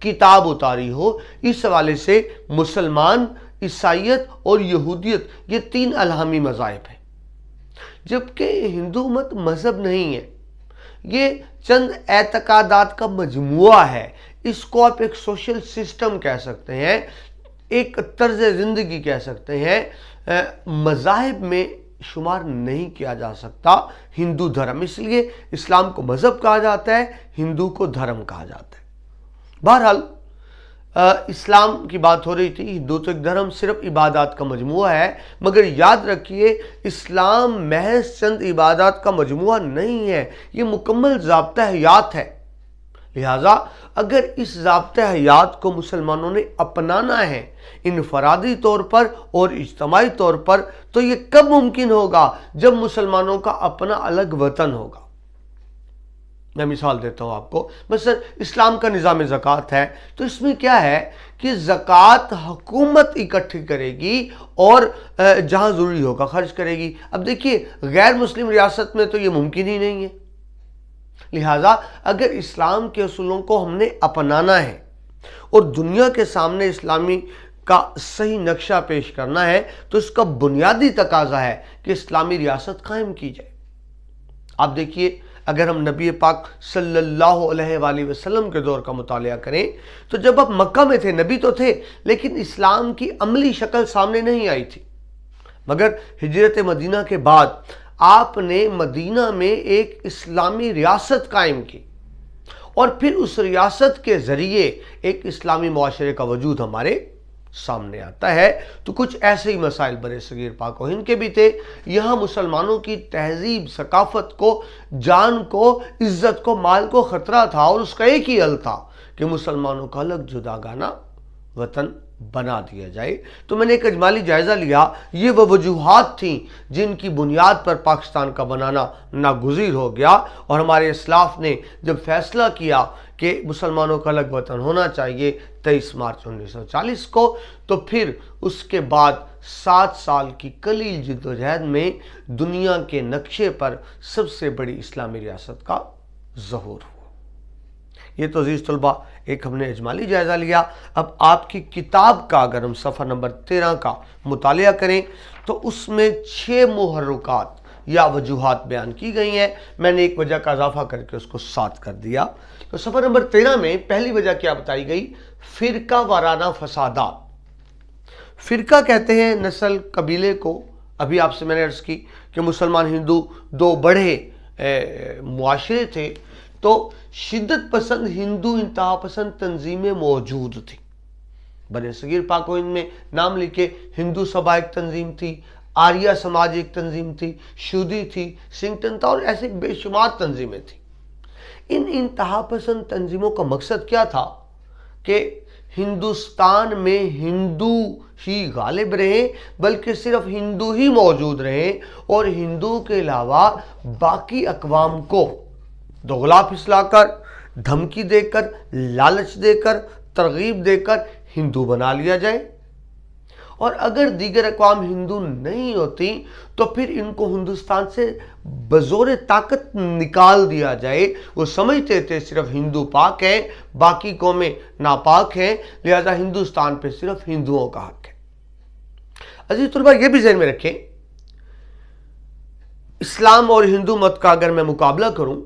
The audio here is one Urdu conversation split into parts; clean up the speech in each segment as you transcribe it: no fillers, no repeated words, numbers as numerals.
کتاب اتاری ہو۔ اس حوالے سے مسلمان، عیسائیت اور یہودیت یہ تین الہامی مذاہب ہیں، جبکہ ہندو مت مذہب نہیں ہے، یہ چند اعتقادات کا مجموعہ ہے۔ اس کو آپ ایک سوشل سسٹم کہہ سکتے ہیں، ایک طرز زندگی کہہ سکتے ہیں، مذاہب میں شمار نہیں کیا جا سکتا ہندو دھرم۔ اس لیے اسلام کو مذہب کہا جاتا ہے، ہندو کو دھرم کہا جاتا ہے۔ بہرحال اسلام کی بات ہو رہی تھی، ہندو تو ایک دھرم صرف عبادات کا مجموعہ ہے، مگر یاد رکھیے اسلام محض چند عبادات کا مجموعہ نہیں ہے، یہ مکمل ضابطہ حیات ہے۔ لہٰذا اگر اس ضابطہ حیات کو مسلمانوں نے اپنانا ہے انفرادی طور پر اور اجتماعی طور پر، تو یہ کب ممکن ہوگا؟ جب مسلمانوں کا اپنا الگ وطن ہوگا۔ میں مثال دیتا ہوں آپ کو، مثلا اسلام کا نظام زکوٰۃ ہے، تو اس میں کیا ہے کہ زکوٰۃ حکومت اکٹھی کرے گی اور جہاں ضروری ہوگا خرچ کرے گی۔ اب دیکھیے غیر مسلم ریاست میں تو یہ ممکن ہی نہیں ہے۔ لہٰذا اگر اسلام کے اصولوں کو ہم نے اپنانا ہے اور دنیا کے سامنے اسلامی کا صحیح نقشہ پیش کرنا ہے، تو اس کا بنیادی تقاضا ہے کہ اسلامی ریاست قائم کی جائے۔ آپ دیکھیے اگر ہم نبی پاک صلی اللہ علیہ وآلہ وسلم کے دور کا مطالعہ کریں تو جب آپ مکہ میں تھے، نبی تو تھے لیکن اسلام کی عملی شکل سامنے نہیں آئی تھی، مگر ہجرت مدینہ کے بعد آپ نے مدینہ میں ایک اسلامی ریاست قائم کی اور پھر اس ریاست کے ذریعے ایک اسلامی معاشرے کا وجود ہمارے سامنے آتا ہے۔ تو کچھ ایسے ہی مسائل برِ صغیر پاک و ہند کے بھی تھے۔ یہاں مسلمانوں کی تہذیب، ثقافت کو، جان کو، عزت کو، مال کو خطرہ تھا، اور اس کا ایک ہی حل تھا کہ مسلمانوں کا الگ جداگانہ وطن بنا دیا جائے۔ تو میں نے ایک اجمالی جائزہ لیا، یہ وہ وجوہات تھیں جن کی بنیاد پر پاکستان کا بنانا ناگزیر ہو گیا، اور ہمارے اسلاف نے جب فیصلہ کیا کہ مسلمانوں کا الگ وطن ہونا چاہیے 23 مارچ 1940 کو، تو پھر اس کے بعد 7 سال کی قلیل جدوجہد میں دنیا کے نقشے پر سب سے بڑی اسلامی ریاست کا ظہور ہوا۔ یہ تو عزیز طلبہ ایک ہم نے اجمالی جائزہ لیا۔ اب آپ کی کتاب کا اگر ہم صفحہ نمبر 13 کا مطالعہ کریں تو اس میں 6 محرکات یا وجوہات بیان کی گئی ہیں۔ میں نے ایک وجہ کا اضافہ کر کے اس کو 7 کر دیا۔ تو صفحہ نمبر 13 میں پہلی وجہ کیا بتائی گئی؟ فرقہ وارانہ فسادات۔ فرقہ کہتے ہیں نسل قبیلے کو۔ ابھی آپ سے میں نے عرض کی کہ مسلمان ہندو دو بڑے معاشرے تھے، تو شدت پسند ہندو انتہا پسند تنظیمیں موجود تھیں۔ برِ صغیر پاک و ہند میں نام لکھے، ہندو سبھا ایک تنظیم تھی، آریہ سماج ایک تنظیم تھی، شودی تھی، سنگٹن تھا، اور ایسے بے شمار تنظیمیں تھیں۔ ان انتہا پسند تنظیموں کا مقصد کیا تھا کہ ہندوستان میں ہندو ہی غالب رہیں، بلکہ صرف ہندو ہی موجود رہیں، اور ہندو کے علاوہ باقی اقوام کو دوغلا پھسلا کر، دھمکی دے کر، لالچ دے کر، ترغیب دے کر ہندو بنا لیا جائے، اور اگر دیگر اقوام ہندو نہیں ہوتی تو پھر ان کو ہندوستان سے بزور طاقت نکال دیا جائے۔ وہ سمجھتے تھے صرف ہندو پاک ہیں، باقی قومیں ناپاک ہیں، لہذا ہندوستان پہ صرف ہندوؤں کا حق ہے۔ عزیز طلبہ یہ بھی ذہن میں رکھیں، اسلام اور ہندو مت کا اگر میں مقابلہ کروں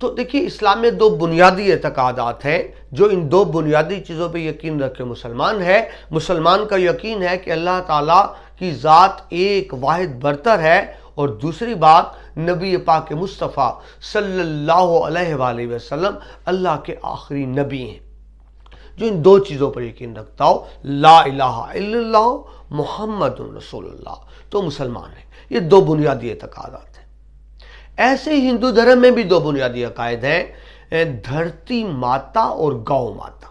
تو دیکھیے اسلام میں 2 بنیادی اعتقادات ہیں جو ان 2 بنیادی چیزوں پہ یقین رکھے مسلمان ہے۔ مسلمان کا یقین ہے کہ اللہ تعالیٰ کی ذات ایک واحد برتر ہے، اور دوسری بات نبی پاک مصطفیٰ صلی اللہ علیہ وآلہ وسلم اللہ کے آخری نبی ہیں۔ جو ان 2 چیزوں پر یقین رکھتا ہو، لا الہ الا اللہ محمد رسول اللہ، تو مسلمان ہے۔ یہ 2 بنیادی اعتقادات ہیں۔ ایسے ہی ہندو دھرم میں بھی 2 بنیادی عقائد ہیں، دھرتی ماتا اور گاؤں ماتا۔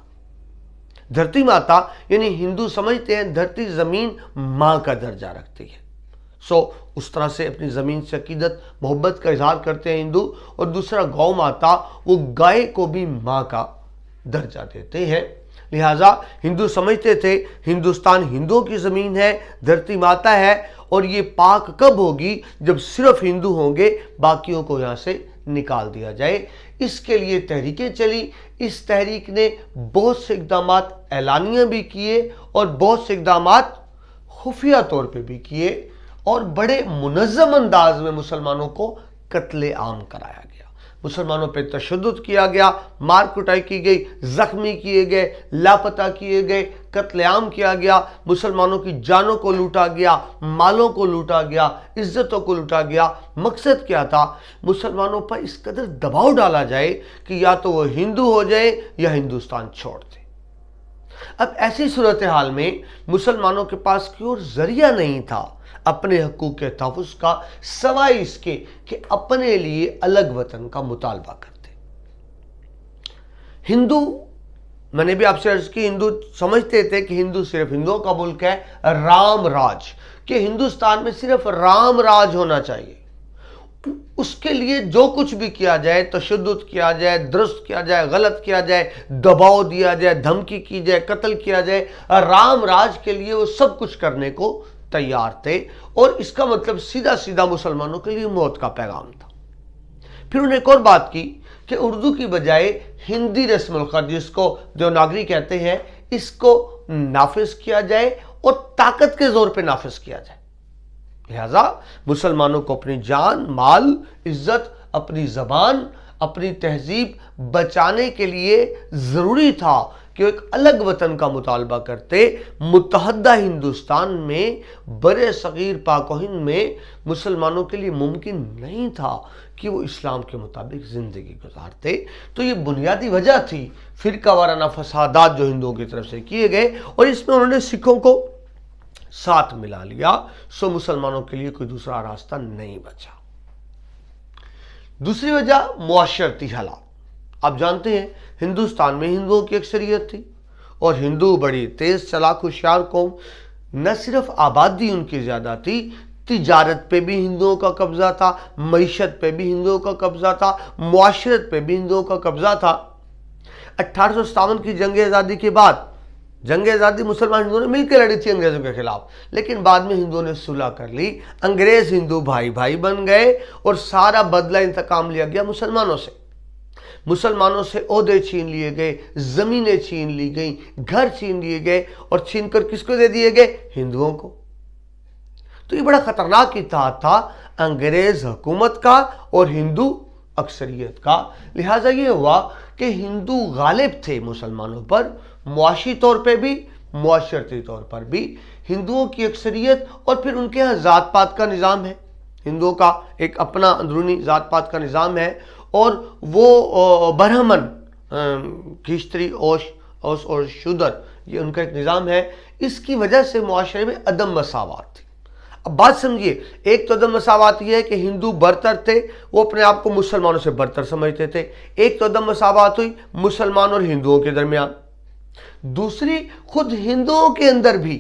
دھرتی ماتا یعنی ہندو سمجھتے ہیں دھرتی زمین ماں کا درجہ رکھتی ہے، اس طرح سے اپنی زمین سے عقیدت محبت کا اظہار کرتے ہیں ہندو۔ اور دوسرا گاؤں ماتا، وہ گائے کو بھی ماں کا درجہ دیتے ہیں۔ لہٰذا ہندو سمجھتے تھے ہندوستان ہندوؤں کی زمین ہے، دھرتی ماتا ہے، اور یہ پاک کب ہوگی؟ جب صرف ہندو ہوں گے، باقیوں کو یہاں سے نکال دیا جائے۔ اس کے لیے تحریکیں چلی، اس تحریک نے بہت سے اقدامات اعلانیہ بھی کیے اور بہت سے اقدامات خفیہ طور پہ بھی کیے، اور بڑے منظم انداز میں مسلمانوں کو قتل عام کرایا گیا، مسلمانوں پہ تشدد کیا گیا، مار کٹائی کی گئی، زخمی کیے گئے، لاپتہ کیے گئے، قتل عام کیا گیا، مسلمانوں کی جانوں کو لوٹا گیا، مالوں کو لوٹا گیا، عزتوں کو لوٹا گیا۔ مقصد کیا تھا؟ مسلمانوں پر اس قدر دباؤ ڈالا جائے کہ یا تو وہ ہندو ہو جائے یا ہندوستان چھوڑ دیں۔ اب ایسی صورتحال میں مسلمانوں کے پاس کوئی اور ذریعہ نہیں تھا اپنے حقوق کے تحفظ کا، سوائے اس کے کہ اپنے لیے الگ وطن کا مطالبہ کرتے۔ ہندو، میں نے بھی آپ سے عرض کی، ہندو سمجھتے تھے کہ ہندو صرف ہندوؤں کا ملک ہے، رام راج، کہ ہندوستان میں صرف رام راج ہونا چاہیے، اس کے لیے جو کچھ بھی کیا جائے، تشدد کیا جائے، درست کیا جائے، غلط کیا جائے، دباؤ دیا جائے، دھمکی کی جائے، قتل کیا جائے، رام راج کے لیے وہ سب کچھ کرنے کو تیار تھے، اور اس کا مطلب سیدھا سیدھا مسلمانوں کے لیے موت کا پیغام تھا۔ پھر انہوں نے ایک اور بات کی کہ اردو کی بجائے ہندی رسم الخط، جس کو دیوناگری کہتے ہیں، اس کو نافذ کیا جائے اور طاقت کے زور پہ نافذ کیا جائے۔ لہذا مسلمانوں کو اپنی جان، مال، عزت، اپنی زبان، اپنی تہذیب بچانے کے لیے ضروری تھا کہ وہ ایک الگ وطن کا مطالبہ کرتے۔ متحدہ ہندوستان میں، بر صغیر پاک و ہند میں مسلمانوں کے لیے ممکن نہیں تھا کہ وہ اسلام کے مطابق زندگی گزارتے۔ تو یہ بنیادی وجہ تھی فرقہ وارانہ فسادات جو ہندوؤں کی طرف سے کیے گئے، اور اس میں انہوں نے سکھوں کو ساتھ ملا لیا، سو مسلمانوں کے لیے کوئی دوسرا راستہ نہیں بچا۔ دوسری وجہ معاشرتی حالات۔ آپ جانتے ہیں ہندوستان میں ہندوؤں کی اکثریت تھی، اور ہندو بڑی تیز چلاک ہوشیار قوم، نہ صرف آبادی ان کی زیادہ تھی، تجارت پہ بھی ہندوؤں کا قبضہ تھا، معیشت پہ بھی ہندوؤں کا قبضہ تھا، معاشرت پہ بھی ہندوؤں کا قبضہ تھا۔ 1857 کی جنگ آزادی کے بعد، جنگ آزادی مسلمان ہندوؤں نے مل کے لڑی تھی انگریزوں کے خلاف، لیکن بعد میں ہندوؤں نے صلح کر لی، انگریز ہندو بھائی بھائی بن گئے، اور سارا بدلہ انتقام لیا گیا مسلمانوں سے۔ مسلمانوں سے عہدے چھین لیے گئے، زمینیں چھین لی گئیں، گھر چھین لیے گئے، اور چھین کر کس کو دے دیے گئے؟ ہندوؤں کو۔ تو یہ بڑا خطرناک اتحاد تھا انگریز حکومت کا اور ہندو اکثریت کا۔ لہٰذا یہ ہوا کہ ہندو غالب تھے مسلمانوں پر، معاشی طور پہ بھی، معاشرتی طور پر بھی۔ ہندوؤں کی اکثریت، اور پھر ان کے ہاں ذات پات کا نظام ہے، ہندوؤں کا ایک اپنا اندرونی ذات پات کا نظام ہے، اور وہ برہمن، کھیشتری، اوس اور شودر، یہ ان کا ایک نظام ہے۔ اس کی وجہ سے معاشرے میں عدم مساوات تھی۔ اب بات سمجھیے، ایک تو عدم مساوات یہ ہے کہ ہندو برتر تھے، وہ اپنے آپ کو مسلمانوں سے برتر سمجھتے تھے۔ ایک تو عدم مساوات ہوئی مسلمان اور ہندوؤں کے درمیان۔ دوسری، خود ہندوؤں کے اندر بھی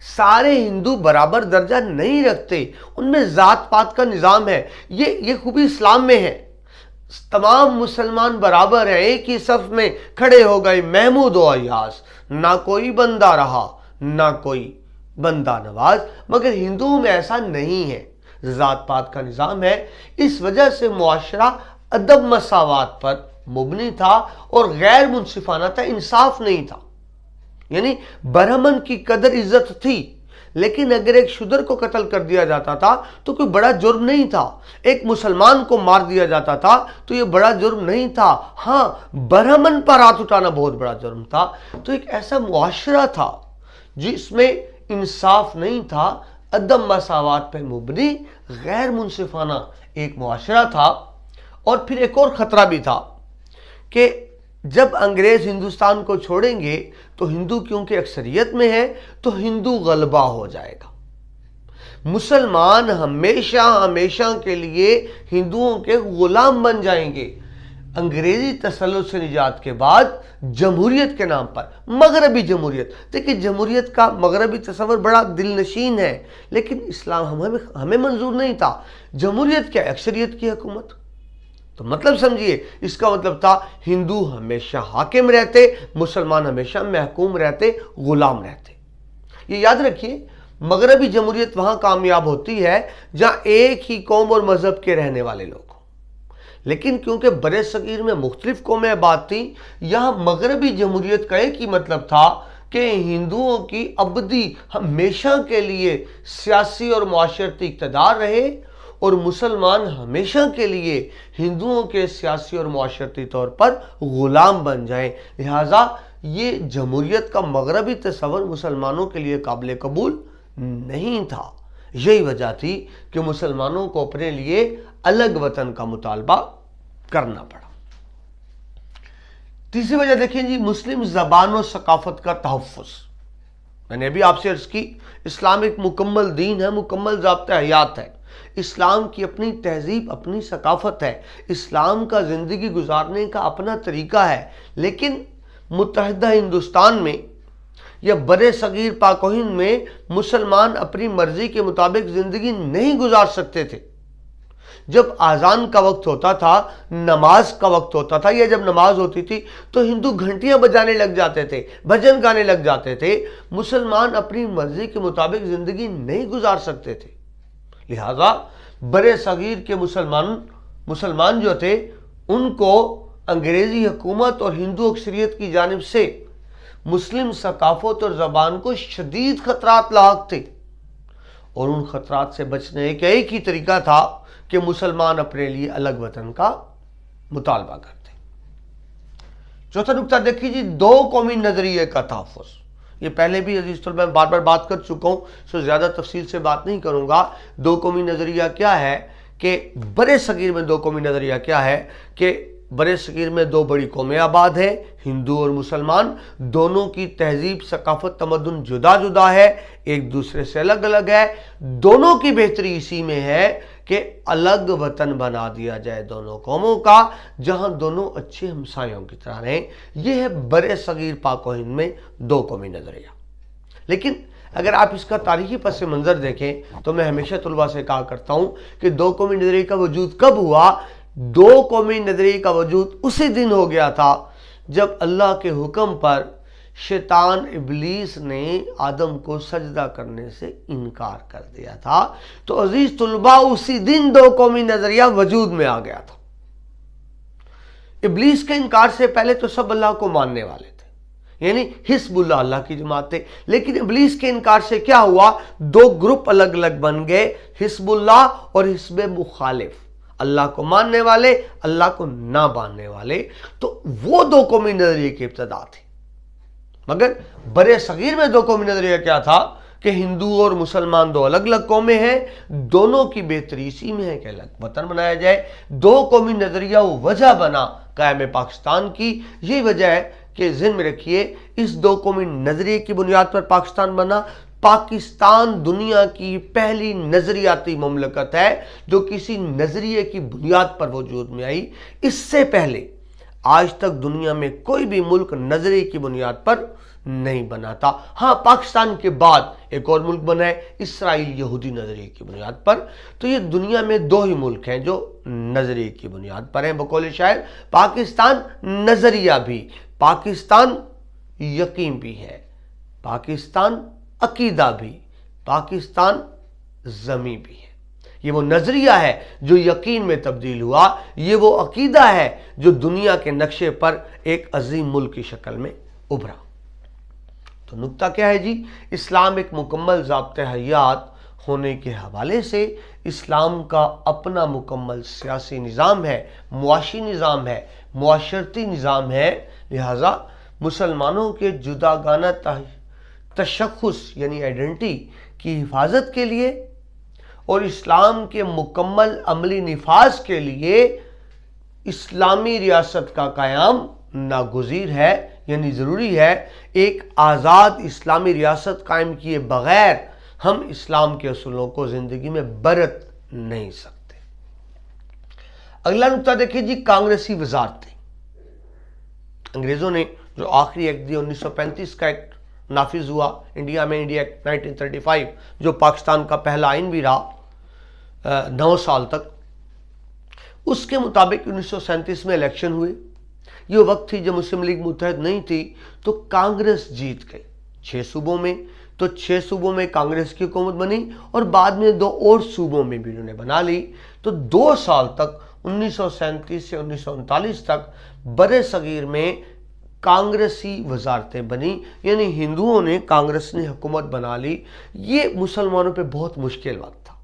سارے ہندو برابر درجہ نہیں رکھتے، ان میں ذات پات کا نظام ہے۔ یہ خوبی اسلام میں ہے، تمام مسلمان برابر ہیں، ایک ہی صف میں کھڑے ہو گئے، محمود و ایاز، نہ کوئی بندہ رہا نہ کوئی بندہ نواز۔ مگر ہندوؤں میں ایسا نہیں ہے، ذات پات کا نظام ہے۔ اس وجہ سے معاشرہ عدم مساوات پر مبنی تھا اور غیر منصفانہ تھا، انصاف نہیں تھا۔ یعنی برہمن کی قدر عزت تھی، لیکن اگر ایک شودر کو قتل کر دیا جاتا تھا تو کوئی بڑا جرم نہیں تھا، ایک مسلمان کو مار دیا جاتا تھا تو یہ بڑا جرم نہیں تھا، ہاں برہمن پر ہاتھ اٹھانا بہت بڑا جرم تھا۔ تو ایک ایسا معاشرہ تھا جس میں انصاف نہیں تھا، عدم مساوات پہ مبنی غیر منصفانہ ایک معاشرہ تھا۔ اور پھر ایک اور خطرہ بھی تھا کہ جب انگریز ہندوستان کو چھوڑیں گے تو ہندو کیونکہ اکثریت میں ہے تو ہندو غلبہ ہو جائے گا، مسلمان ہمیشہ ہمیشہ کے لیے ہندوؤں کے غلام بن جائیں گے۔ انگریزی تسلط سے نجات کے بعد جمہوریت کے نام پر مغربی جمہوریت، دیکھیں جمہوریت کا مغربی تصور بڑا دل نشین ہے، لیکن اسلام ہمیں منظور نہیں تھا۔ جمہوریت کیا؟ اکثریت کی حکومت۔ تو مطلب سمجھیے، اس کا مطلب تھا ہندو ہمیشہ حاکم رہتے، مسلمان ہمیشہ محکوم رہتے، غلام رہتے۔ یہ یاد رکھیے، مغربی جمہوریت وہاں کامیاب ہوتی ہے جہاں ایک ہی قوم اور مذہب کے رہنے والے لوگ ہوں، لیکن کیونکہ برے صغیر میں مختلف قومیں آباد تھیں، یہاں مغربی جمہوریت کا ایک ہی مطلب تھا کہ ہندوؤں کی ابدی ہمیشہ کے لیے سیاسی اور معاشرتی اقتدار رہے اور مسلمان ہمیشہ کے لیے ہندوؤں کے سیاسی اور معاشرتی طور پر غلام بن جائیں۔ لہٰذا یہ جمہوریت کا مغربی تصور مسلمانوں کے لیے قابل قبول نہیں تھا۔ یہی وجہ تھی کہ مسلمانوں کو اپنے لیے الگ وطن کا مطالبہ کرنا پڑا۔ تیسری وجہ دیکھیں جی، مسلم زبان و ثقافت کا تحفظ۔ میں نے ابھی آپ سے عرض کی، اسلام ایک مکمل دین ہے، مکمل ضابطہ حیات ہے۔ اسلام کی اپنی تہذیب، اپنی ثقافت ہے، اسلام کا زندگی گزارنے کا اپنا طریقہ ہے، لیکن متحدہ ہندوستان میں یا برے صغیر پاک و ہند میں مسلمان اپنی مرضی کے مطابق زندگی نہیں گزار سکتے تھے۔ جب آذان کا وقت ہوتا تھا، نماز کا وقت ہوتا تھا، یا جب نماز ہوتی تھی تو ہندو گھنٹیاں بجانے لگ جاتے تھے، بھجن گانے لگ جاتے تھے۔ مسلمان اپنی مرضی کے مطابق زندگی نہیں گزار سکتے تھے۔ لہذا برے صغیر کے مسلمان جو تھے، ان کو انگریزی حکومت اور ہندو اکثریت کی جانب سے مسلم ثقافت اور زبان کو شدید خطرات لاحق تھے، اور ان خطرات سے بچنے کا ایک ہی طریقہ تھا کہ مسلمان اپنے لیے الگ وطن کا مطالبہ کرتے۔ چوتھا نکتہ دیکھیے جی، دو قومی نظریے کا تحفظ۔ یہ پہلے بھی عزیز طلبہ میں بار بار بات کر چکا ہوں، سو زیادہ تفصیل سے بات نہیں کروں گا۔ دو قومی نظریہ کیا ہے کہ برے صغیر میں دو قومی نظریہ کیا ہے کہ برے صغیر میں دو بڑی قومیں آباد ہیں، ہندو اور مسلمان۔ دونوں کی تہذیب، ثقافت، تمدن جدا جدا ہے، ایک دوسرے سے الگ الگ ہے۔ دونوں کی بہتری اسی میں ہے کہ الگ وطن بنا دیا جائے دونوں قوموں کا، جہاں دونوں اچھے ہمسایوں کی طرح رہیں۔ یہ ہے برے صغیر پاک و ہند میں دو قومی نظریہ۔ لیکن اگر آپ اس کا تاریخی پس منظر دیکھیں تو میں ہمیشہ طلباء سے کہا کرتا ہوں کہ دو قومی نظریے کا وجود کب ہوا؟ دو قومی نظریے کا وجود اسی دن ہو گیا تھا جب اللہ کے حکم پر شیطان ابلیس نے آدم کو سجدہ کرنے سے انکار کر دیا تھا۔ تو عزیز طلباء، اسی دن دو قومی نظریہ وجود میں آ گیا تھا۔ ابلیس کے انکار سے پہلے تو سب اللہ کو ماننے والے تھے، یعنی حزب اللہ، اللہ کی جماعت تھے۔ لیکن ابلیس کے انکار سے کیا ہوا؟ دو گروپ الگ الگ بن گئے، حزب اللہ اور حزب مخالف، اللہ کو ماننے والے، اللہ کو نہ ماننے والے۔ تو وہ دو قومی نظریے کی ابتدا تھی۔ مگر برے صغیر میں دو قومی نظریہ کیا تھا کہ ہندو اور مسلمان دو الگ الگ قومیں ہیں، دونوں کی بہتری اسی میں ہے کہ الگ وطن بنایا جائے۔ دو قومی نظریہ وہ وجہ بنا قیام پاکستان کی۔ یہی وجہ ہے کہ ذہن میں رکھیے، اس دو قومی نظریے کی بنیاد پر پاکستان بنا۔ پاکستان دنیا کی پہلی نظریاتی مملکت ہے جو کسی نظریے کی بنیاد پر وجود میں آئی۔ اس سے پہلے آج تک دنیا میں کوئی بھی ملک نظریے کی بنیاد پر نہیں بنا تھا۔ ہاں، پاکستان کے بعد ایک اور ملک بنا ہے، اسرائیل، یہودی نظریے کی بنیاد پر۔ تو یہ دنیا میں دو ہی ملک ہیں جو نظریے کی بنیاد پر ہیں۔ بقول شاعر، پاکستان نظریہ بھی، پاکستان یقین بھی ہے، پاکستان عقیدہ بھی، پاکستان زمین بھی ہے۔ یہ وہ نظریہ ہے جو یقین میں تبدیل ہوا، یہ وہ عقیدہ ہے جو دنیا کے نقشے پر ایک عظیم ملک کی شکل میں ابھرا۔ تو نکتہ کیا ہے جی؟ اسلام ایک مکمل ضابطۂ حیات ہونے کے حوالے سے اسلام کا اپنا مکمل سیاسی نظام ہے، معاشی نظام ہے، معاشرتی نظام ہے۔ لہذا مسلمانوں کے جداگانہ تشخص یعنی آئیڈینٹی کی حفاظت کے لیے اور اسلام کے مکمل عملی نفاذ کے لیے اسلامی ریاست کا قیام ناگزیر ہے، یعنی ضروری ہے۔ ایک آزاد اسلامی ریاست قائم کیے بغیر ہم اسلام کے اصولوں کو زندگی میں برت نہیں سکتے۔ اگلا نکتہ دیکھیں جی، کانگریسی وزارتیں۔ انگریزوں نے جو آخری ایکٹ دی 1935 کا ایکٹ نافذ ہوا انڈیا میں، انڈیا ایکٹ 1935، جو پاکستان کا پہلا آئین بھی رہا 9 سال تک۔ اس کے مطابق 1937 میں الیکشن ہوئے۔ یہ وقت تھی جب مسلم لیگ متحد نہیں تھی، تو کانگریس جیت گئی 6 صوبوں میں۔ تو 6 صوبوں میں کانگریس کی حکومت بنی اور بعد میں 2 اور صوبوں میں بھی انہوں نے بنا لی۔ تو 2 سال تک 1937 سے 1939 تک بر صغیر میں کانگریسی وزارتیں بنی، یعنی ہندوؤں نے، کانگریس نے حکومت بنا لی۔ یہ مسلمانوں پہ بہت مشکل وقت تھا۔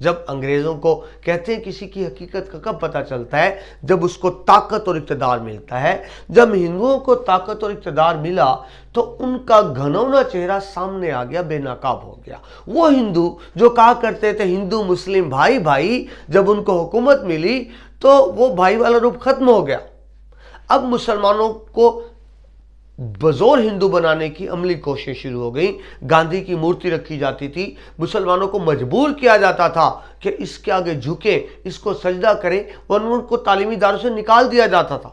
جب انگریزوں کو کہتے ہیں کسی کی حقیقت کا کب پتہ چلتا ہے؟ جب اس کو طاقت اور اقتدار ملتا ہے۔ جب ہندوؤں کو طاقت اور اقتدار ملا تو ان کا گھنونا چہرہ سامنے آ گیا، بے نقاب ہو گیا۔ وہ ہندو جو کہا کرتے تھے ہندو مسلم بھائی بھائی، جب ان کو حکومت ملی تو وہ بھائی والا روپ ختم ہو گیا۔ اب مسلمانوں کو بزور ہندو بنانے کی عملی کوشش شروع ہو گئی۔ گاندھی کی مورتی رکھی جاتی تھی، مسلمانوں کو مجبور کیا جاتا تھا کہ اس کے آگے جھکیں، اس کو سجدہ کریں، ورنہ ان کو تعلیمی اداروں سے نکال دیا جاتا تھا۔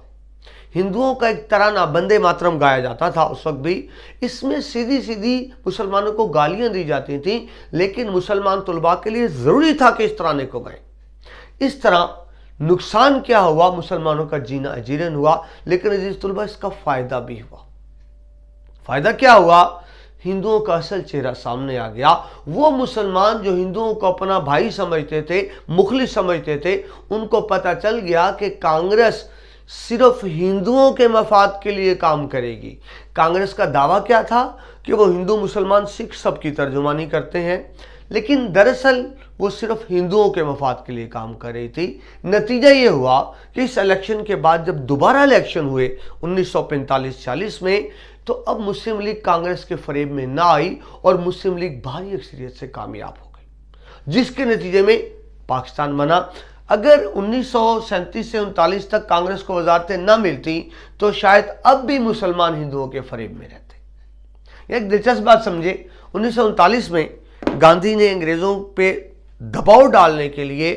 ہندوؤں کا ایک ترانہ بندے ماترم گایا جاتا تھا اس وقت بھی، اس میں سیدھی سیدھی مسلمانوں کو گالیاں دی جاتی تھیں، لیکن مسلمان طلباء کے لیے ضروری تھا کہ اس ترانے کو گائیں۔ اس طرح نقصان کیا ہوا؟ مسلمانوں کا جینا اجیرن ہوا، لیکن عزیز طلباء اس کا فائدہ بھی ہوا۔ فائدہ کیا ہوا؟ ہندوؤں کا اصل چہرہ سامنے آ گیا۔ وہ مسلمان جو ہندوؤں کو اپنا بھائی سمجھتے تھے، مخلص سمجھتے تھے، ان کو پتہ چل گیا کہ کانگریس صرف ہندوؤں کے مفاد کے لیے کام کرے گی۔ کانگریس کا دعویٰ کیا تھا کہ وہ ہندو مسلمان سکھ سب کی ترجمانی کرتے ہیں، لیکن دراصل وہ صرف ہندوؤں کے مفاد کے لیے کام کر رہی تھی۔ نتیجہ یہ ہوا کہ اس الیکشن کے بعد جب دوبارہ الیکشن ہوئے 1945-46 میں، تو اب مسلم لیگ کانگریس کے فریب میں نہ آئی اور مسلم لیگ بھاری اکثریت سے کامیاب ہو گئی، جس کے نتیجے میں پاکستان بنا۔ اگر 1937 سے 39 تک کانگریس کو وزارتیں نہ ملتی تو شاید اب بھی مسلمان ہندوؤں کے فریب میں رہتے۔ ایک دلچسپ بات سمجھے، 1939 میں گاندھی نے انگریزوں پہ دباؤ ڈالنے کے لیے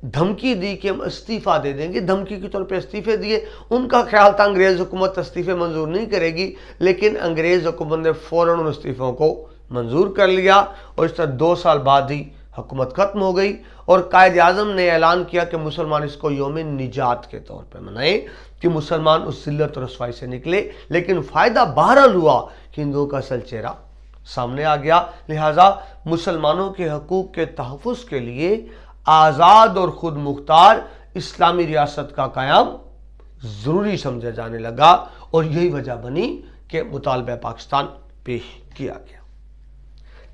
دھمکی دی کہ ہم استعفیٰ دے دیں گے، دھمکی کے طور پہ استعفے دیے۔ ان کا خیال تھا انگریز حکومت استعفے منظور نہیں کرے گی، لیکن انگریز حکومت نے فوراً ان استعفوں کو منظور کر لیا، اور اس طرح 2 سال بعد ہی حکومت ختم ہو گئی، اور قائد اعظم نے اعلان کیا کہ مسلمان اس کو یوم نجات کے طور پہ منائیں، کہ مسلمان اس ذلت اور رسوائی سے نکلے۔ لیکن فائدہ بہرحال ہوا کہ ہندوؤں کا اصل چہرہ سامنے آ گیا۔ لہٰذا مسلمانوں کے حقوق کے تحفظ کے لیے آزاد اور خود مختار اسلامی ریاست کا قیام ضروری سمجھا جانے لگا، اور یہی وجہ بنی کہ مطالبہ پاکستان پیش کیا گیا۔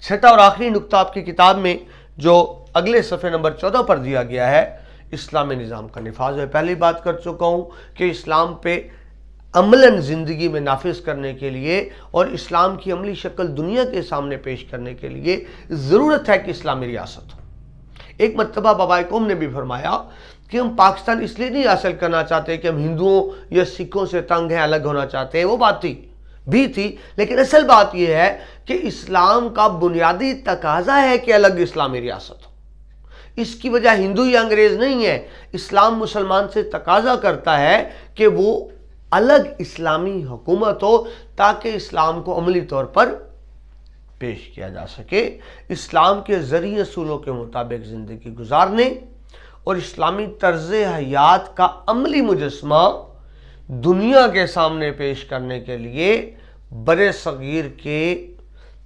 چھٹا اور آخری نقطہ آپ کی کتاب میں جو اگلے صفحے نمبر 14 پر دیا گیا ہے، اسلامی نظام کا نفاذ ہے۔ پہلی بات کر چکا ہوں کہ اسلام پہ عملاً زندگی میں نافذ کرنے کے لیے اور اسلام کی عملی شکل دنیا کے سامنے پیش کرنے کے لیے ضرورت ہے کہ اسلامی ریاست ہو۔ ایک مرتبہ بابائے قوم نے بھی فرمایا کہ ہم پاکستان اس لیے نہیں حاصل کرنا چاہتے کہ ہم ہندوؤں یا سکھوں سے تنگ ہیں، الگ ہونا چاہتے ہیں۔ وہ بات تھی، لیکن اصل بات یہ ہے کہ اسلام کا بنیادی تقاضا ہے کہ الگ اسلامی ریاست ہو۔ اس کی وجہ ہندو یا انگریز نہیں ہے، اسلام مسلمان سے تقاضا کرتا ہے کہ وہ الگ اسلامی حکومت ہو، تاکہ اسلام کو عملی طور پر پیش کیا جا سکے، اسلام کے ذریعے اصولوں کے مطابق زندگی گزارنے اور اسلامی طرز حیات کا عملی مجسمہ دنیا کے سامنے پیش کرنے کے لیے بر صغیر کے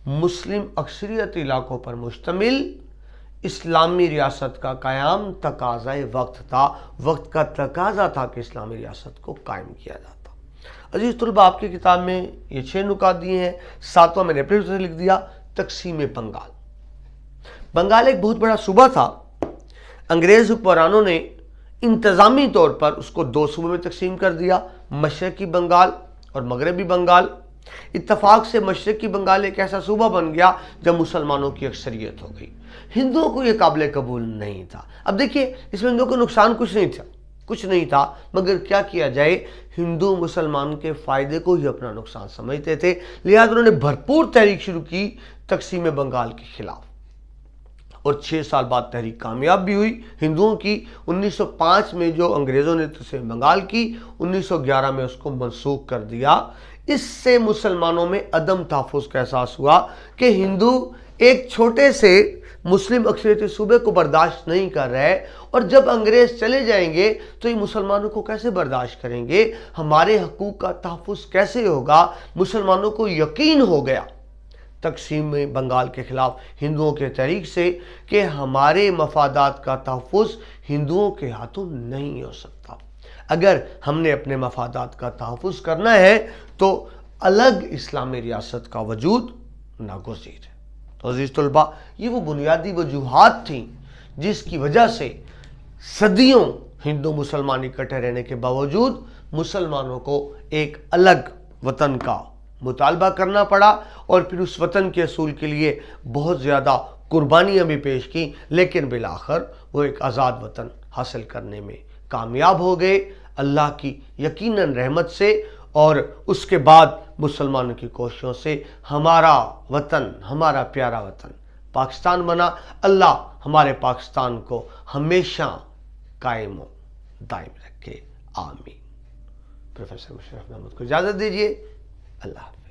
مسلم اکثریت علاقوں پر مشتمل اسلامی ریاست کا قیام تقاضۂ وقت تھا۔ وقت کا تقاضا تھا کہ اسلامی ریاست کو قائم کیا جاتا۔ عزیز طلباء، آپ کی کتاب میں یہ 6 نکات دیے ہیں، 7واں میں نے اپنے سے لکھ دیا، تقسیم بنگال۔ بنگال ایک بہت بڑا صوبہ تھا۔ انگریز حکمرانوں نے انتظامی طور پر اس کو 2 صوبوں میں تقسیم کر دیا، مشرقی بنگال اور مغربی بنگال۔ اتفاق سے مشرقی بنگال ایک ایسا صوبہ بن گیا جب مسلمانوں کی اکثریت ہو گئی۔ ہندوؤں کو یہ قابل قبول نہیں تھا۔ اب دیکھیے، اس میں ہندوؤں کو نقصان کچھ نہیں تھا، مگر کیا کیا جائے، ہندو مسلمان کے فائدے کو ہی اپنا نقصان سمجھتے تھے، لہذا انہوں نے بھرپور تحریک شروع کی تقسیم بنگال کے خلاف، اور 6 سال بعد تحریک کامیاب بھی ہوئی ہندوؤں کی۔ 1905 میں جو انگریزوں نے تقسیم بنگال کی، 1911 میں اس کو منسوخ کر دیا۔ اس سے مسلمانوں میں عدم تحفظ کا احساس ہوا کہ ہندو ایک چھوٹے سے مسلم اکثریتی صوبے کو برداشت نہیں کر رہے، اور جب انگریز چلے جائیں گے تو یہ مسلمانوں کو کیسے برداشت کریں گے، ہمارے حقوق کا تحفظ کیسے ہوگا۔ مسلمانوں کو یقین ہو گیا تقسیم بنگال کے خلاف ہندوؤں کے تحریک سے کہ ہمارے مفادات کا تحفظ ہندوؤں کے ہاتھوں نہیں ہو سکتا. اگر ہم نے اپنے مفادات کا تحفظ کرنا ہے تو الگ اسلامی ریاست کا وجود ناگزیر ہے. تو عزیز طلباء، یہ وہ بنیادی وجوہات تھیں جس کی وجہ سے صدیوں ہندو مسلمان اکٹھے رہنے کے باوجود مسلمانوں کو ایک الگ وطن کا مطالبہ کرنا پڑا، اور پھر اس وطن کے اصول کے لیے بہت زیادہ قربانیاں بھی پیش کی، لیکن بالآخر وہ ایک آزاد وطن حاصل کرنے میں کامیاب ہو گئے اللہ کی یقیناً رحمت سے. اور اس کے بعد مسلمانوں کی کوششوں سے ہمارا وطن، ہمارا پیارا وطن پاکستان بنا. اللہ ہمارے پاکستان کو ہمیشہ قائم و دائم رکھے، آمین. پروفیسر مشرف محمود کو اجازت دیجیے. اللہ حافظ.